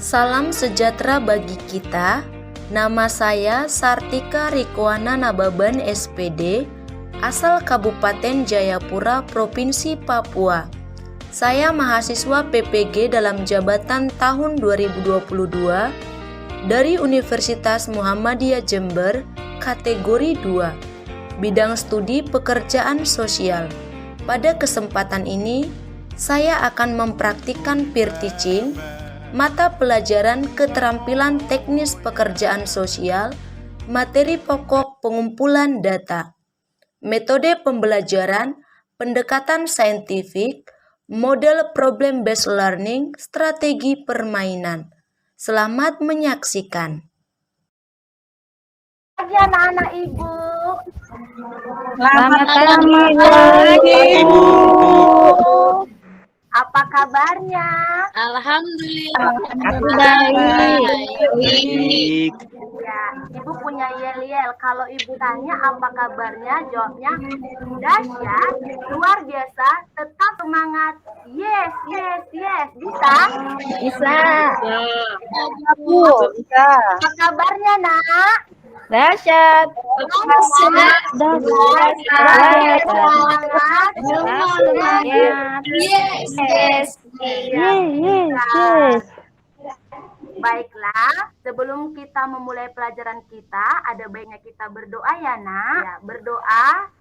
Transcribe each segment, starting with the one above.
Salam sejahtera bagi kita. Nama saya Sartika Rikwana Nababan SPD, asal Kabupaten Jayapura, Provinsi Papua. Saya mahasiswa PPG dalam jabatan tahun 2022 dari Universitas Muhammadiyah Jember, kategori 2, bidang studi pekerjaan sosial. Pada kesempatan ini, saya akan mempraktikkan peer teaching, mata pelajaran keterampilan teknis pekerjaan sosial, materi pokok pengumpulan data, metode pembelajaran, pendekatan saintifik, model problem based learning, strategi permainan. Selamat menyaksikan. Pagi anak-anak Ibu. Selamat pagi, Ibu. Apa kabarnya? Alhamdulillah. Baik. Ya, Ibu punya yel-yel. Kalau Ibu tanya apa kabarnya, jawabnya dahsyat, luar biasa, tetap semangat. Yes, yes, yes. Bisa? Bisa. Bu, Bisa. apa kabarnya, Nak? Dahsyat. Yes. Baiklah, sebelum kita memulai pelajaran kita, ada baiknya kita berdoa ya, Nak. Ya, berdoa,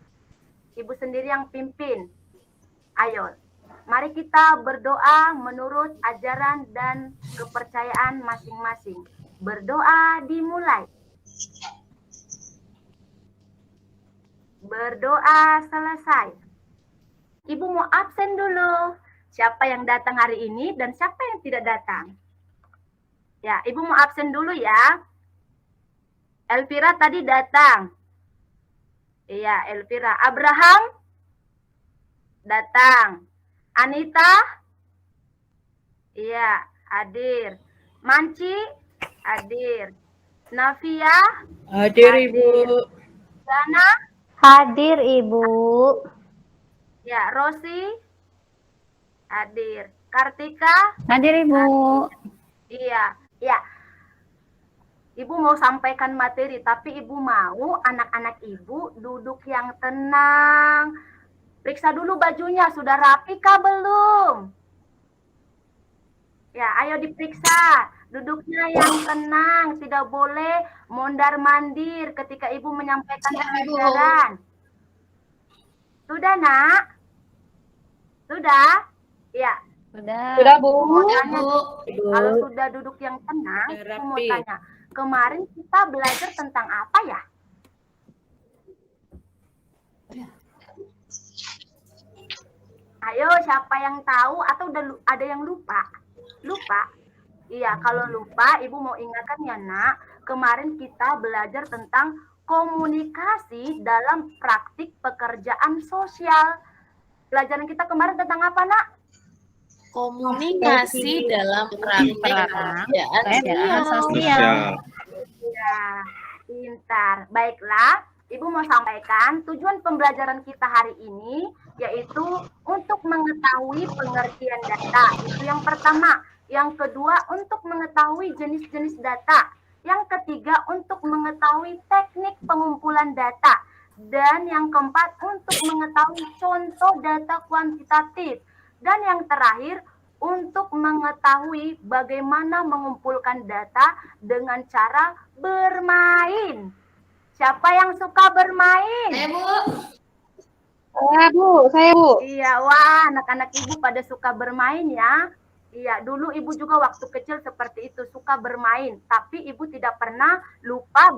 Ibu sendiri yang pimpin. Ayo, mari kita berdoa menurut ajaran dan kepercayaan masing-masing. Berdoa dimulai. Berdoa selesai. Ibu mau absen dulu. Siapa yang datang hari ini dan siapa yang tidak datang? Ya, Ibu mau absen dulu ya. Elvira tadi datang. Iya, Elvira. Abraham datang. Anita? Iya, hadir. Manci? Hadir. Navia? Hadir, Ibu. Dana? Hadir, Ibu. Ya, Rosi? Hadir. Kartika? Hadir, Ibu. Iya, ya. Ibu mau sampaikan materi, tapi Ibu mau anak-anak Ibu duduk yang tenang. Periksa dulu bajunya, sudah rapi kah belum? Ya, ayo diperiksa. Duduknya yang tenang, tidak boleh mondar-mandir ketika Ibu menyampaikan pelajaran. Sudah, Nak? Sudah? Ya. Sudah, Bu. Kalau sudah duduk yang tenang, aku mau tanya, kemarin kita belajar tentang apa ya? Ayo, siapa yang tahu atau udah ada yang lupa? Lupa? Iya, kalau lupa, Ibu mau ingatkan ya, Nak. Kemarin kita belajar tentang komunikasi dalam praktik pekerjaan sosial. Pelajaran kita kemarin tentang apa, Nak? Komunikasi dalam praktik pekerjaan sosial. Ya, pintar. Baiklah, Ibu mau sampaikan tujuan pembelajaran kita hari ini yaitu untuk mengetahui pengertian data. Itu yang pertama. Yang kedua, untuk mengetahui jenis-jenis data. Yang ketiga, untuk mengetahui teknik pengumpulan data. Dan yang keempat, untuk mengetahui contoh data kuantitatif. Dan yang terakhir, untuk mengetahui bagaimana mengumpulkan data dengan cara bermain. Siapa yang suka bermain? Saya, Bu. Iya, wah, anak-anak Ibu pada suka bermain ya. Iya, dulu Ibu juga waktu kecil seperti itu, suka bermain. Tapi Ibu tidak pernah lupa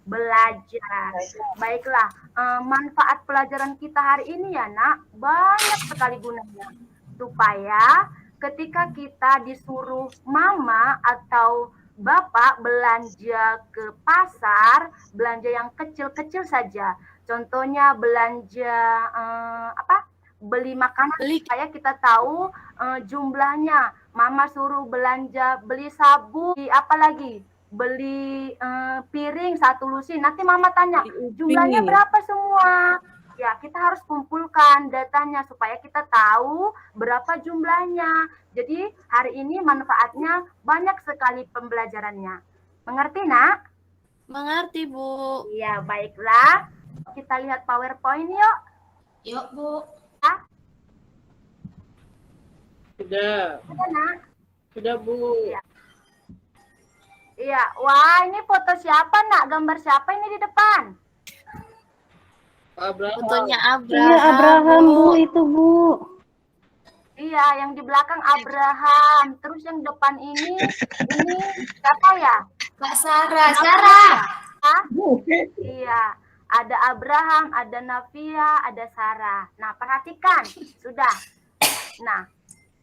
belajar. Baiklah, manfaat pelajaran kita hari ini ya, Nak, banyak sekali gunanya. Supaya ketika kita disuruh mama atau bapak belanja ke pasar, belanja yang kecil-kecil saja. Contohnya belanja beli makanan supaya kita tahu jumlahnya. Mama suruh belanja, beli sabun, apalagi beli piring 1 lusin. Nanti mama tanya, jumlahnya berapa semua? Ya, kita harus kumpulkan datanya supaya kita tahu berapa jumlahnya. Jadi, hari ini manfaatnya banyak sekali pembelajarannya. Mengerti, Nak? Mengerti, Bu. Iya, baiklah. Kita lihat PowerPoint yuk. Yuk, Bu. Sudah. Sudah, Nak? Sudah, Bu. Iya. Iya, wah ini foto siapa, Nak? Gambar siapa ini di depan? Abraham. Fotonya Iya, Abraham, Bu, itu, Bu. Iya, yang di belakang Abraham. Terus yang depan ini siapa ya? Kak Sarah. Hah? Iya, ada Abraham, ada Navia, ada Sarah. Nah, perhatikan, sudah. Nah,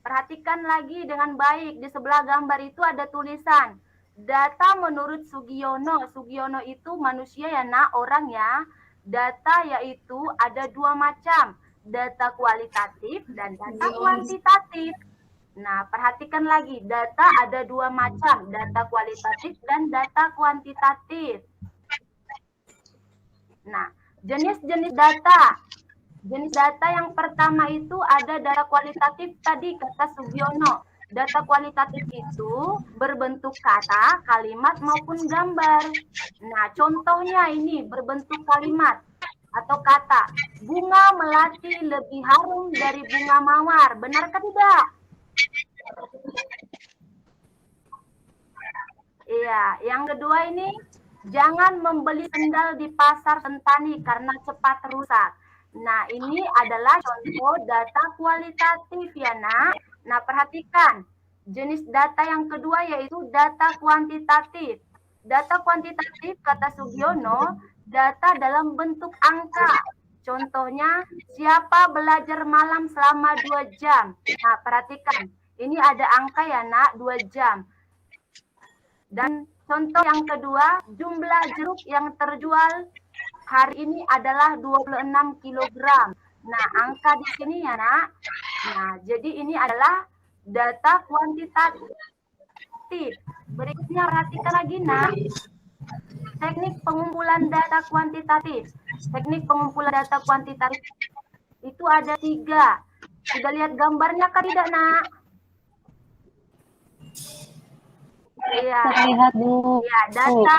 perhatikan lagi dengan baik. Di sebelah gambar itu ada tulisan data menurut Sugiono. Sugiono itu manusia ya, Nak, orang ya. Data yaitu ada dua macam, data kualitatif dan data kuantitatif. Nah, perhatikan lagi, data ada dua macam, data kualitatif dan data kuantitatif. Nah, jenis-jenis data. Jenis data yang pertama itu ada data kualitatif tadi kata Sugiono. Data kualitatif itu berbentuk kata, kalimat maupun gambar. Nah, contohnya ini berbentuk kalimat atau kata. Bunga melati lebih harum dari bunga mawar. Benarkah tidak? Iya, yang kedua ini jangan membeli sendal di pasar Sentani karena cepat rusak. Nah, ini adalah contoh data kualitatif ya, Nak. Nah, perhatikan. Jenis data yang kedua yaitu data kuantitatif. Data kuantitatif, kata Sugiono, data dalam bentuk angka. Contohnya, siapa belajar malam selama 2 jam? Nah, perhatikan. Ini ada angka ya, Nak, 2 jam. Dan contoh yang kedua, jumlah jeruk yang terjual hari ini adalah 26 kg. Nah, angka di sini ya, Nak. Nah, jadi ini adalah data kuantitatif. Berikutnya perhatikan lagi, Nak. Teknik pengumpulan data kuantitatif. Teknik pengumpulan data kuantitatif itu ada 3. Sudah lihat gambarnya kan tidak, Nak? Iya. Lihat, Bu. Ya, data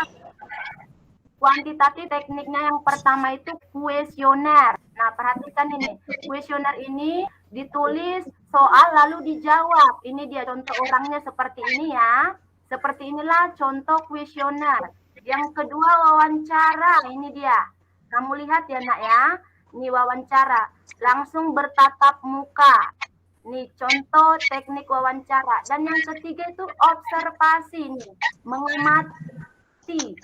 kuantitatif tekniknya yang pertama itu kuesioner. Nah, perhatikan ini. Kuesioner ini ditulis soal lalu dijawab. Ini dia contoh orangnya seperti ini ya. Seperti inilah contoh kuesioner. Yang kedua wawancara. Ini dia. Kamu lihat ya, Nak ya. Ini wawancara. Langsung bertatap muka. Nih contoh teknik wawancara. Dan yang ketiga itu observasi nih, mengamati.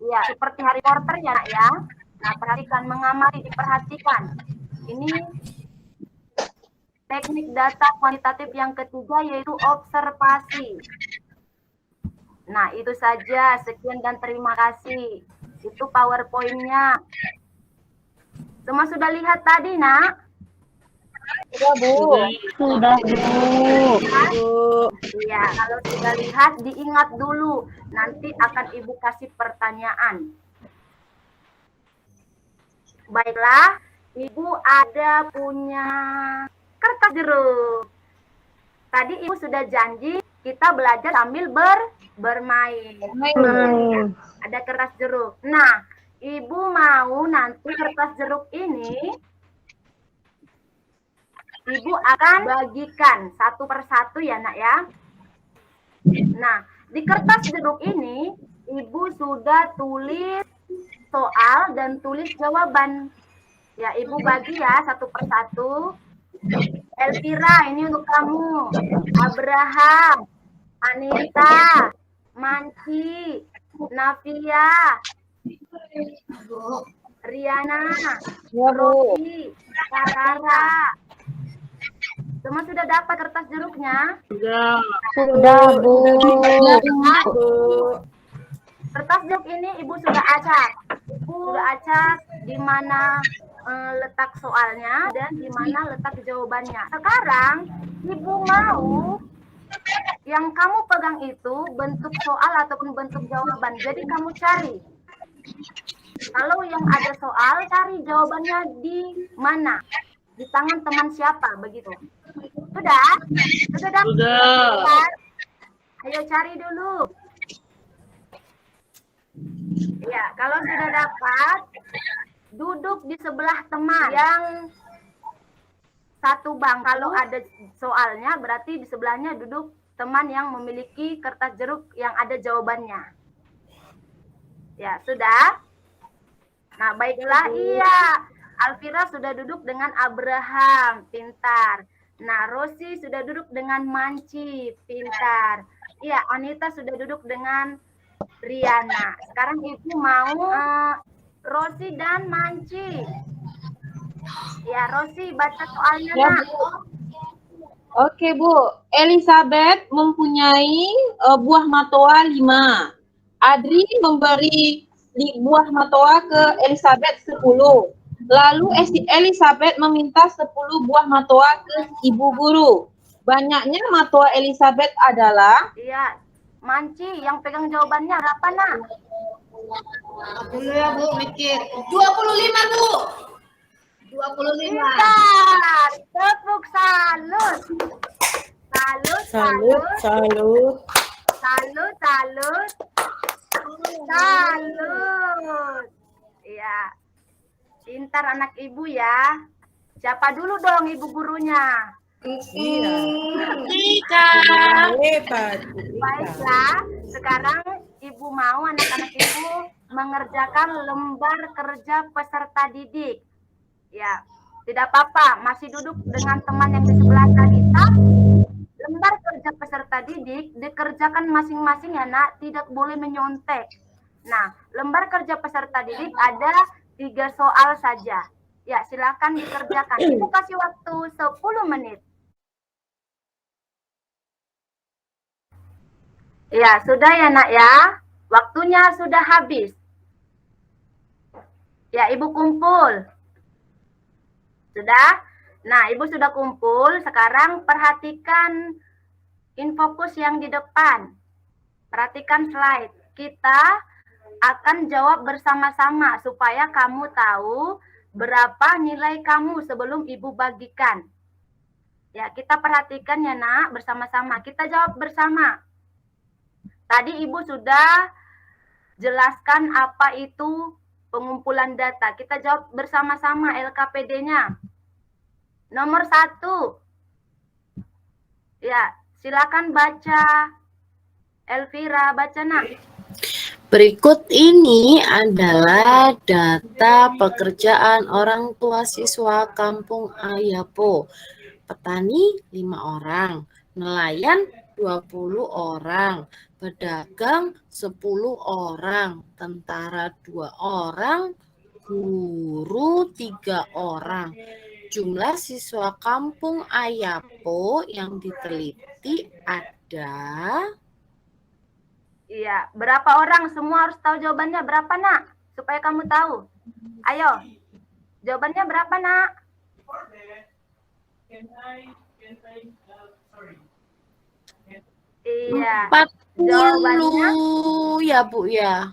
Ya, seperti Harry Potter ya, Nak ya. Nah, perhatikan, mengamati, diperhatikan. Ini teknik data kuantitatif yang ketiga yaitu observasi. Nah, itu saja. Sekian dan terima kasih. Itu PowerPoint-nya. Semua sudah lihat tadi, Nak? Sudah, Bu. Sudah, Bu. Iya, kalau sudah lihat diingat dulu. Nanti akan Ibu kasih pertanyaan. Baiklah, Ibu ada punya kertas jeruk. Tadi Ibu sudah janji kita belajar sambil bermain. Ada kertas jeruk. Nah, Ibu mau nanti kertas jeruk ini Ibu akan bagikan satu persatu ya, Nak ya. Nah, di kertas jeruk ini Ibu sudah tulis soal dan tulis jawaban. Ya, Ibu bagi ya satu persatu. Elvira, ini untuk kamu. Abraham, Anita, Manci, Navia, Riana, Rosi, Sarara. Semua sudah dapat kertas jeruknya? Sudah. Sudah, Bu. Kertas jeruk ini Ibu sudah acak. Sudah acak di mana letak soalnya dan di mana letak jawabannya. Sekarang Ibu mau yang kamu pegang itu bentuk soal ataupun bentuk jawaban. Jadi kamu cari. Kalau yang ada soal, cari jawabannya di mana? Di tangan teman siapa, begitu. Sudah? Sudah dapat? Sudah. Ayo cari dulu. Ya, kalau sudah dapat, duduk di sebelah teman yang satu bank. Kalau ada soalnya, berarti di sebelahnya duduk teman yang memiliki kertas jeruk yang ada jawabannya. Ya, sudah? Nah, baiklah, iya. Alvira sudah duduk dengan Abraham, pintar. Nah, Rosi sudah duduk dengan Manci, pintar. Iya, Anita sudah duduk dengan Riana. Sekarang Ibu mau Rosi dan Manci. Ya, Rosi, baca soalnya, Ya, Nak. Bu. Oke, Bu. Elizabeth mempunyai buah matoa 5. Adri memberi buah matoa ke Elizabeth 10. Lalu Elizabeth meminta 10 buah matoa ke ibu guru. Banyaknya matoa Elizabeth adalah? Iya, Manci yang pegang jawabannya berapa, Nak? Dulu ya Bu, mikir. 25 Bu. 25. Pintar. Tepuk salut. Salut, salut. Salut. Salut, salut. Salut. Iya. Pintar anak Ibu ya. Siapa dulu dong ibu gurunya? Tika. Hebat. Baiklah, sekarang Ibu mau anak-anak Ibu mengerjakan lembar kerja peserta didik. Ya, tidak apa-apa, masih duduk dengan teman yang di sebelah tadi. Tapi lembar kerja peserta didik dikerjakan masing-masing ya, Nak, tidak boleh menyontek. Nah, lembar kerja peserta didik ada 3 soal saja. Ya, silakan dikerjakan. Ibu kasih waktu 10 menit. Ya, sudah ya, Nak ya. Waktunya sudah habis. Ya, Ibu kumpul. Sudah? Nah, Ibu sudah kumpul. Sekarang perhatikan infokus yang di depan. Perhatikan slide. Kita akan jawab bersama-sama supaya kamu tahu berapa nilai kamu sebelum Ibu bagikan. Ya, kita perhatikan ya, Nak, bersama-sama. Kita jawab bersama. Tadi Ibu sudah jelaskan apa itu pengumpulan data. Kita jawab bersama-sama LKPD-nya. Nomor 1. Ya, silakan baca. Elvira, baca, Nak. Berikut ini adalah data pekerjaan orang tua siswa Kampung Ayapo. Petani 5 orang, nelayan 20 orang, pedagang 10 orang, tentara 2 orang, guru 3 orang. Jumlah siswa Kampung Ayapo yang diteliti ada... Iya, berapa orang? Semua harus tahu jawabannya berapa, Nak? Supaya kamu tahu. Ayo, jawabannya berapa, Nak? Iya, 40 jawabannya ya Bu ya.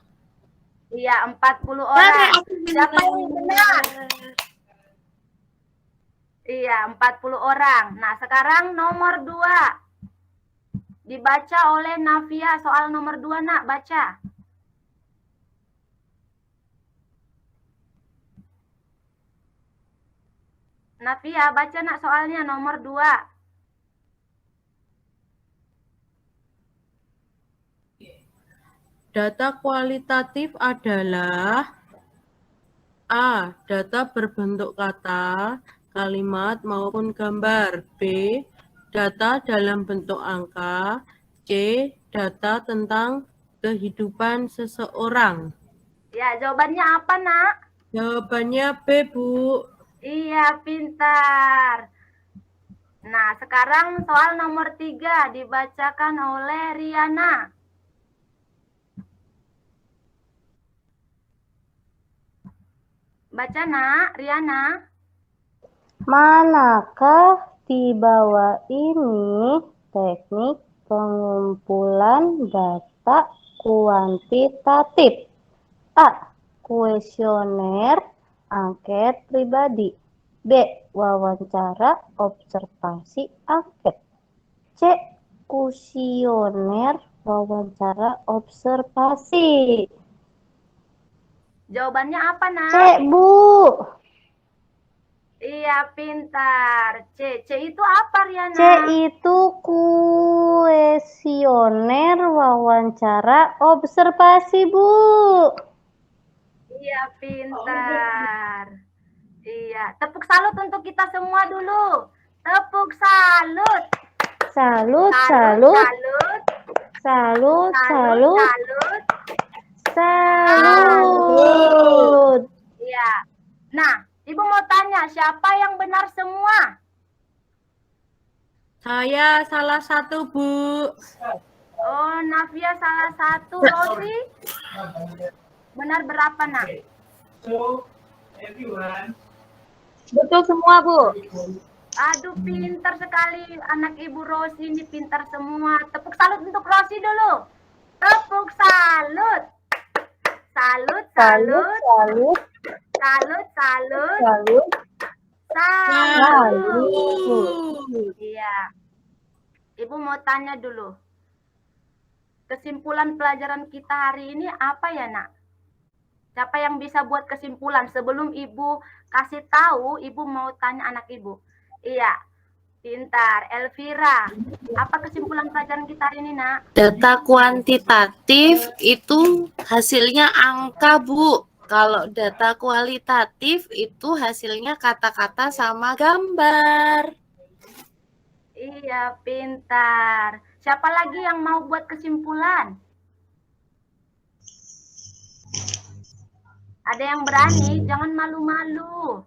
iya 40 orang. Siapa yang benar? Iya, 40 orang. Nah, sekarang nomor 2. Dibaca oleh Navia soal nomor 2, Nak. Baca. Navia, baca, Nak, soalnya nomor 2. Data kualitatif adalah A. Data berbentuk kata, kalimat maupun gambar. B. Data dalam bentuk angka. C. Data tentang kehidupan seseorang. Ya, jawabannya apa, Nak? Jawabannya B, Bu. Iya, pintar. Nah, sekarang soal nomor 3 dibacakan oleh Riana. Baca, Nak, Riana. Manakah di bawah ini teknik pengumpulan data kuantitatif? A. kuesioner angket pribadi. B. Wawancara observasi angket. C. Kuesioner wawancara observasi. Jawabannya apa, Nak? C, Bu. Iya, pintar. C itu apa, Riana? C itu kuesioner wawancara observasi, Bu. Iya, pintar. Iya, tepuk salut untuk kita semua dulu. Tepuk salut. Salut, Salut, salut, salut, salut, salut, salut. Iya. Nah, Ibu mau tanya, siapa yang benar semua? Saya salah satu, Bu. Oh, Nafia salah satu. Rosi? Benar berapa, Nak? Betul semua, Bu. Aduh, pintar sekali anak Ibu Rosi ini, pintar semua. Tepuk salut untuk Rosi dulu. Tepuk salut. Salut, salut. Salut, Salut, salut. salut, Salut. Iya. Ibu mau tanya dulu. Kesimpulan pelajaran kita hari ini apa ya, Nak? Siapa yang bisa buat kesimpulan? Sebelum Ibu kasih tahu, Ibu mau tanya anak Ibu. Iya, pintar. Elvira, apa kesimpulan pelajaran kita hari ini, Nak? Data kuantitatif itu hasilnya angka, Bu. Kalau data kualitatif itu hasilnya kata-kata sama gambar. Iya, pintar. Siapa lagi yang mau buat kesimpulan? Ada yang berani? Jangan malu-malu.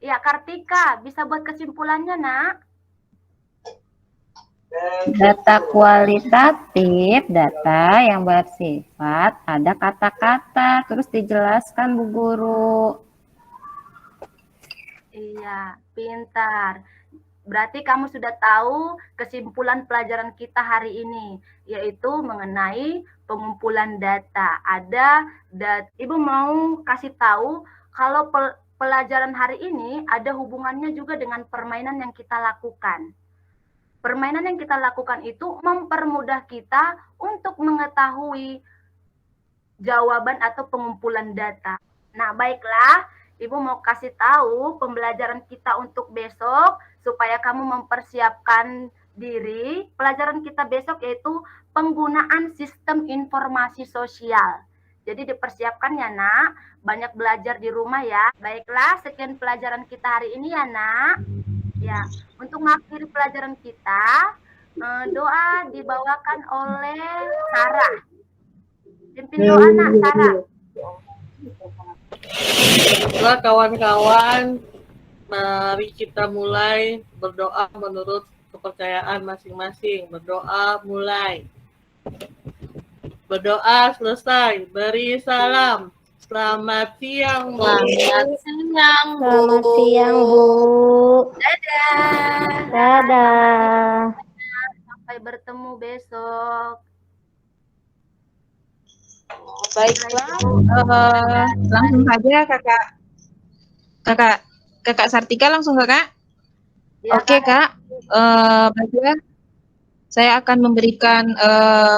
Ya, Kartika, bisa buat kesimpulannya, Nak? Data kualitatif, data yang bersifat ada kata-kata, terus dijelaskan Bu Guru. Iya, pintar. Berarti kamu sudah tahu kesimpulan pelajaran kita hari ini, yaitu mengenai pengumpulan data. Ibu mau kasih tahu kalau pelajaran hari ini ada hubungannya juga dengan permainan yang kita lakukan. Permainan yang kita lakukan itu mempermudah kita untuk mengetahui jawaban atau pengumpulan data. Nah, baiklah, Ibu mau kasih tahu pembelajaran kita untuk besok supaya kamu mempersiapkan diri. Pelajaran kita besok yaitu penggunaan sistem informasi sosial. Jadi dipersiapkan ya, Nak. Banyak belajar di rumah ya. Baiklah, sekian pelajaran kita hari ini ya, Nak. Ya, untuk mengakhiri pelajaran kita, doa dibawakan oleh Sarah. Pimpin doa, Nak, Sarah. Baiklah kawan-kawan, mari kita mulai berdoa menurut kepercayaan masing-masing. Berdoa mulai. Berdoa selesai. Beri salam. Selamat siang, Bu. Selamat siang, Bu. Selamat siang, Bu. Dadah. Dadah. Sampai bertemu besok. Baiklah, langsung saja kakak Sartika langsung kakak. Ya, Oke kak, baiklah. Saya akan memberikan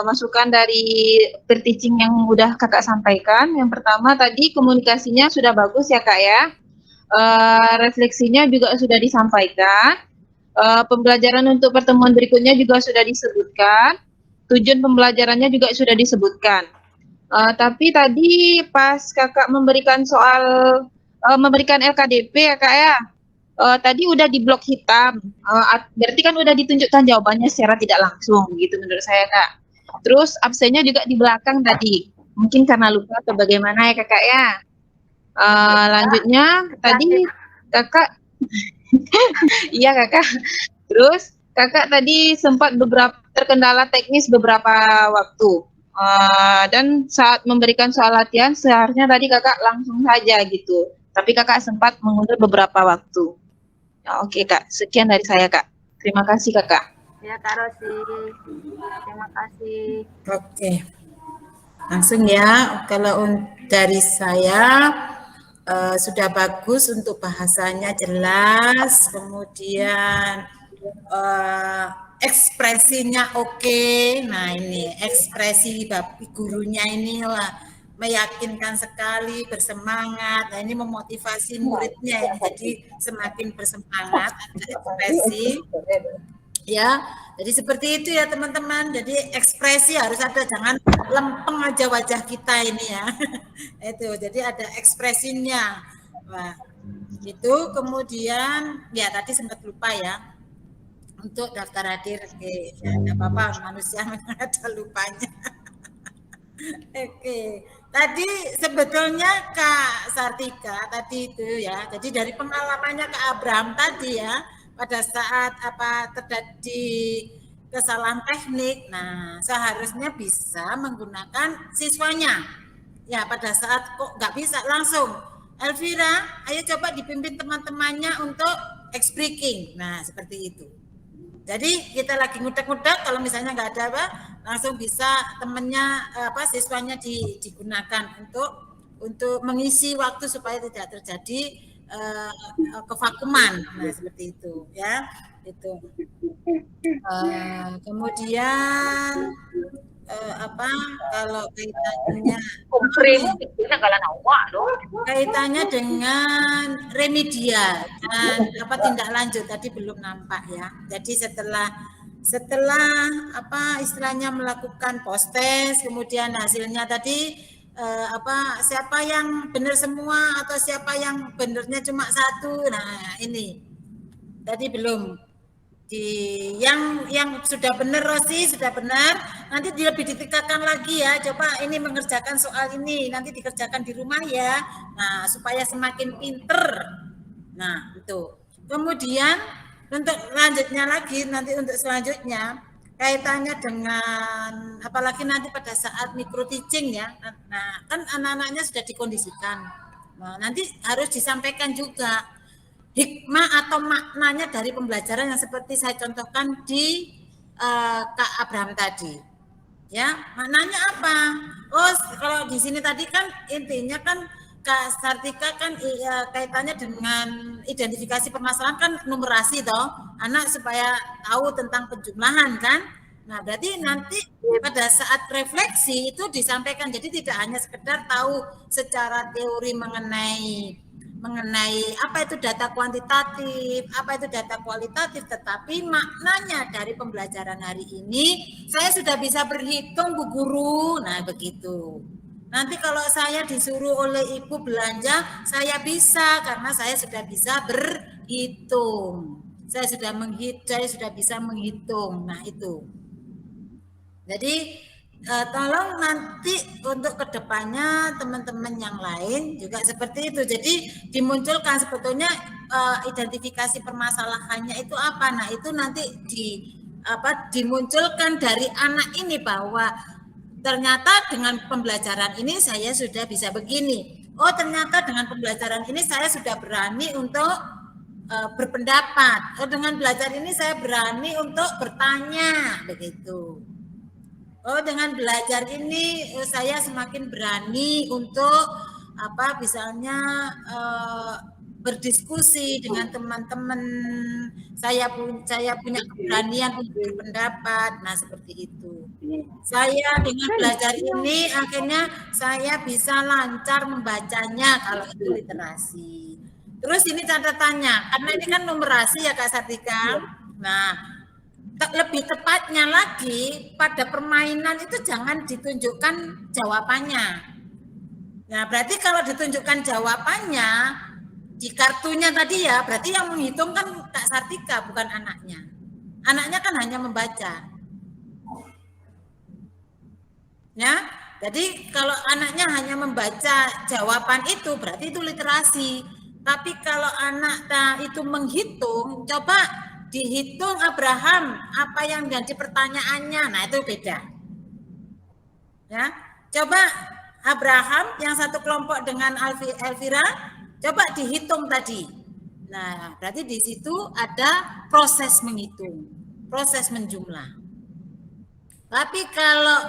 masukan dari per-teaching yang udah kakak sampaikan. Yang pertama tadi komunikasinya sudah bagus ya kak ya. Refleksinya juga sudah disampaikan. Pembelajaran untuk pertemuan berikutnya juga sudah disebutkan. Tujuan pembelajarannya juga sudah disebutkan. Tapi tadi pas kakak memberikan memberikan LKDP ya kak ya, tadi udah di blok hitam, berarti kan udah ditunjukkan jawabannya secara tidak langsung gitu menurut saya kak. Terus absennya juga di belakang tadi, mungkin karena lupa atau bagaimana ya kakak ya. Lanjutnya tadi kakak, iya kakak. Terus kakak tadi sempat terkendala teknis beberapa waktu. Dan saat memberikan soal latihan seharusnya tadi kakak langsung saja gitu, tapi kakak sempat mengundur beberapa waktu. Ya, oke kak, sekian dari saya kak. Terima kasih kakak. Ya, Kak Rosi. Terima kasih. Oke. Langsung ya, kalau dari saya sudah bagus untuk bahasanya jelas, kemudian ekspresinya oke. Nah ini ekspresi gurunya inilah meyakinkan sekali, bersemangat. Nah ini memotivasi muridnya ya, jadi semakin bersemangat, ada ekspresi. Ya, jadi seperti itu ya teman-teman. Jadi ekspresi harus ada, jangan lempeng aja wajah kita ini ya. Itu, jadi ada ekspresinya. Wah, itu kemudian ya tadi sempat lupa ya. Untuk daftar hadir, oke, ya tidak apa-apa, manusia ada lupanya. Oke, tadi sebetulnya Kak Sartika tadi itu ya. Jadi dari pengalamannya Kak Abraham tadi ya. Pada saat terjadi kesalahan teknik, nah seharusnya bisa menggunakan siswanya. Ya pada saat kok nggak bisa langsung, Elvira, ayo coba dipimpin teman-temannya untuk ex-breaking. Nah seperti itu. Jadi kita lagi ngudak-ngudak, kalau misalnya nggak ada apa, langsung bisa temennya siswanya digunakan untuk mengisi waktu supaya tidak terjadi kevakuman. Nah seperti itu ya, itu kemudian kalau kaitannya dengan remedial dan tindak lanjut tadi belum nampak ya. Jadi setelah istilahnya melakukan post test, kemudian hasilnya tadi siapa yang benar semua atau siapa yang benernya cuma satu. Nah ini tadi belum yang sudah benar, Rosi sudah benar, nanti lebih ditingkatkan lagi ya, coba ini mengerjakan soal ini nanti dikerjakan di rumah ya, nah supaya semakin pinter. Nah itu kemudian untuk selanjutnya kaitannya dengan apalagi nanti pada saat micro teaching ya. Nah, kan anak-anaknya sudah dikondisikan. Nah, nanti harus disampaikan juga hikmah atau maknanya dari pembelajaran yang seperti saya contohkan di Kak Abraham tadi. Ya, maknanya apa? Oh, kalau di sini tadi kan intinya kan Kak Sartika kan kaitannya dengan identifikasi permasalahan kan numerasi toh, anak supaya tahu tentang penjumlahan kan. Nah, berarti nanti pada saat refleksi itu disampaikan, jadi tidak hanya sekedar tahu secara teori mengenai apa itu data kuantitatif, apa itu data kualitatif, tetapi maknanya dari pembelajaran hari ini saya sudah bisa berhitung Bu Guru. Nah, begitu. Nanti kalau saya disuruh oleh ibu belanja, saya bisa karena saya sudah bisa berhitung. Saya sudah bisa menghitung. Nah, itu. Jadi tolong nanti untuk kedepannya teman-teman yang lain juga seperti itu. Jadi dimunculkan sebetulnya identifikasi permasalahannya itu apa. Nah, itu nanti dimunculkan dari anak ini bahwa ternyata dengan pembelajaran ini saya sudah bisa begini. Oh, ternyata dengan pembelajaran ini saya sudah berani untuk berpendapat. Oh, dengan belajar ini saya berani untuk bertanya, begitu. Oh, dengan belajar ini saya semakin berani untuk misalnya berdiskusi dengan teman-teman. Saya punya keberanian untuk berpendapat. Nah, seperti itu. Saya dengan belajar ini akhirnya saya bisa lancar membacanya kalau itu literasi. Terus ini catatannya, karena ini kan numerasi ya Kak Sartika. Nah, lebih tepatnya lagi pada permainan itu jangan ditunjukkan jawabannya. Nah, berarti kalau ditunjukkan jawabannya di kartunya tadi ya, berarti yang menghitung kan Kak Sartika bukan anaknya. Anaknya kan hanya membaca. Ya, jadi kalau anaknya hanya membaca jawaban itu berarti itu literasi. Tapi kalau anak itu menghitung, coba dihitung Abraham apa yang jadi pertanyaannya. Nah, itu beda. Ya, coba Abraham yang satu kelompok dengan Elvira, coba dihitung tadi. Nah, berarti di situ ada proses menghitung, proses menjumlah. Tapi kalau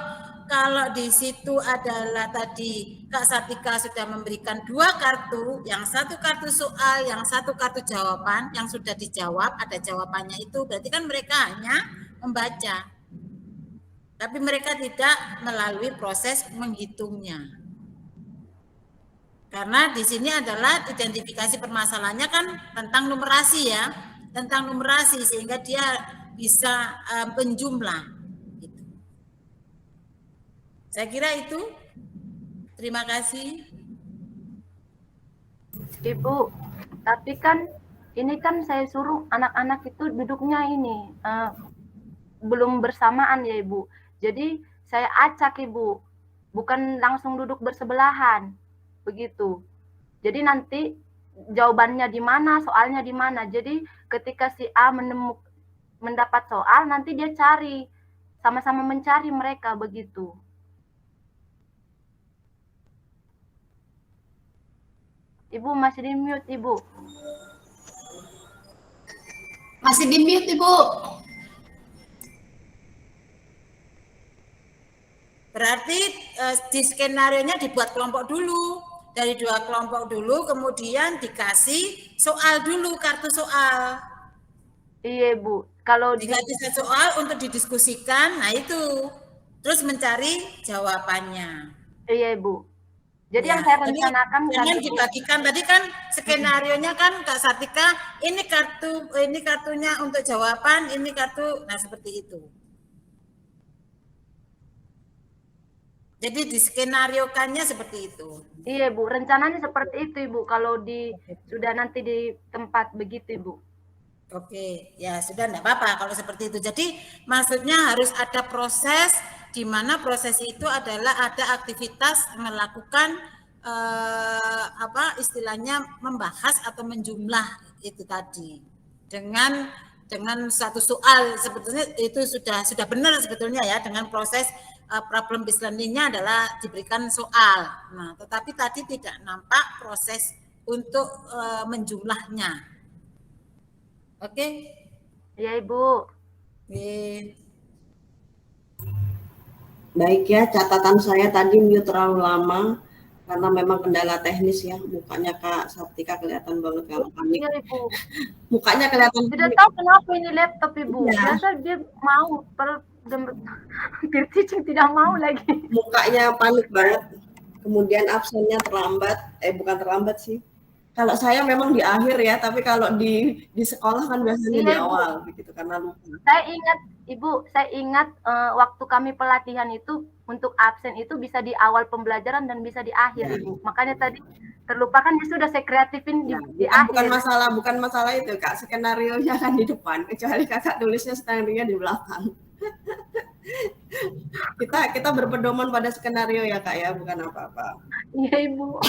kalau di situ adalah tadi Kak Sartika sudah memberikan 2 kartu, yang satu kartu soal, yang satu kartu jawaban, yang sudah dijawab, ada jawabannya itu, berarti kan mereka hanya membaca. Tapi mereka tidak melalui proses menghitungnya. Karena di sini adalah identifikasi permasalahannya kan tentang numerasi ya, tentang numerasi sehingga dia bisa penjumlah. Gitu. Saya kira itu. Terima kasih. Ibu, tapi kan ini kan saya suruh anak-anak itu duduknya ini belum bersamaan ya Ibu. Jadi saya acak Ibu, bukan langsung duduk bersebelahan, begitu. Jadi nanti jawabannya di mana, soalnya di mana. Jadi ketika si A mendapat soal, nanti dia cari, sama-sama mencari mereka, begitu. Ibu masih di mute, Ibu. Masih di mute, Ibu. Berarti di skenarionya dibuat kelompok dulu. Dari 2 kelompok dulu, kemudian dikasih soal dulu, kartu soal. Iya, Bu. Kalau dikasih soal untuk didiskusikan, nah itu. Terus mencari jawabannya. Iya, Bu. Jadi Ya, yang saya rencanakan jangan dibagikan tadi kan skenarionya kan Kak Sartika, ini kartunya untuk jawaban, ini kartu, nah seperti itu. Jadi diskenariokannya seperti itu. Iya, Bu. Rencananya seperti itu, Ibu. Kalau sudah nanti di tempat begitu, Ibu. Oke, ya sudah enggak apa-apa kalau seperti itu. Jadi maksudnya harus ada proses di mana proses itu adalah ada aktivitas melakukan istilahnya membahas atau menjumlah itu tadi. Dengan satu soal sebetulnya itu sudah benar sebetulnya ya, dengan proses problem based learning-nya adalah diberikan soal. Nah, tetapi tadi tidak nampak proses untuk menjumlahnya. Oke? Iya, Ibu. Baik ya, catatan saya tadi mute terlalu lama karena memang kendala teknis ya. Mukanya Kak Sartika kelihatan banget kalau panik. Iya, Ibu. Mukanya kelihatan Tidak tahu kenapa ini laptop, Ibu. Ya. Biasa dia mau, teaching tidak mau lagi. Mukanya panik banget. Kemudian absennya terlambat. Bukan terlambat sih. Kalau saya memang di akhir ya, tapi kalau di sekolah kan biasanya di awal begitu karena lupa. Saya ingat waktu kami pelatihan itu untuk absen itu bisa di awal pembelajaran dan bisa di akhir, Ibu. Makanya tadi terlupakan, dia sudah saya kreatifin di akhir. Bukan masalah itu, Kak. Skenarionya kan di depan, kecuali Kakak tulisnya skenario di belakang. kita berpedoman pada skenario ya, Kak ya, bukan apa-apa. Iya, Ibu.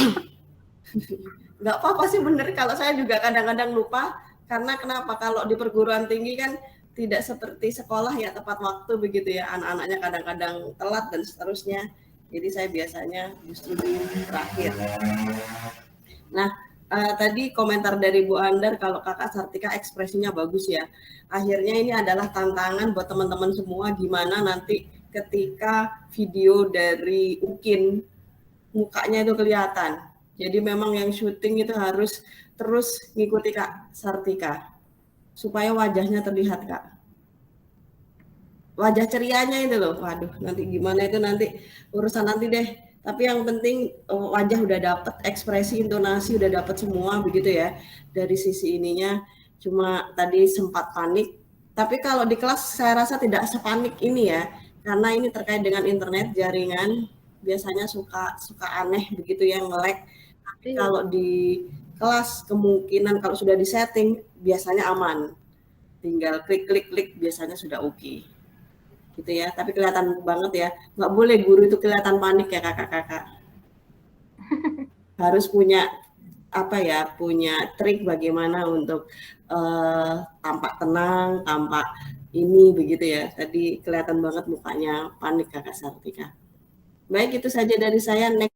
Nggak apa-apa sih, bener. Kalau saya juga kadang-kadang lupa, karena kenapa? Kalau di perguruan tinggi kan tidak seperti sekolah ya, tepat waktu begitu ya, anak-anaknya kadang-kadang telat dan seterusnya. Jadi saya biasanya justru di terakhir. Nah, tadi komentar dari Bu Andar kalau Kakak Sartika ekspresinya bagus ya. Akhirnya ini adalah tantangan buat teman-teman semua, gimana nanti ketika video dari UKIN mukanya itu kelihatan. Jadi memang yang syuting itu harus terus ngikuti Kak Sartika supaya wajahnya terlihat, Kak. Wajah cerianya itu loh. Waduh, nanti gimana itu nanti urusan nanti deh. Tapi yang penting wajah udah dapet, ekspresi, intonasi udah dapet semua begitu ya. Dari sisi ininya cuma tadi sempat panik. Tapi kalau di kelas saya rasa tidak sepanik ini ya. Karena ini terkait dengan internet, jaringan biasanya suka aneh begitu ya, nge-lag. Tapi kalau di kelas kemungkinan kalau sudah disetting biasanya aman. Tinggal klik biasanya sudah oke. Gitu ya, tapi kelihatan banget ya. Nggak boleh guru itu kelihatan panik ya kakak-kakak. Harus punya punya trik bagaimana untuk tampak tenang, tampak ini begitu ya. Tadi kelihatan banget mukanya panik Kakak Sartika. Baik, itu saja dari saya. Next.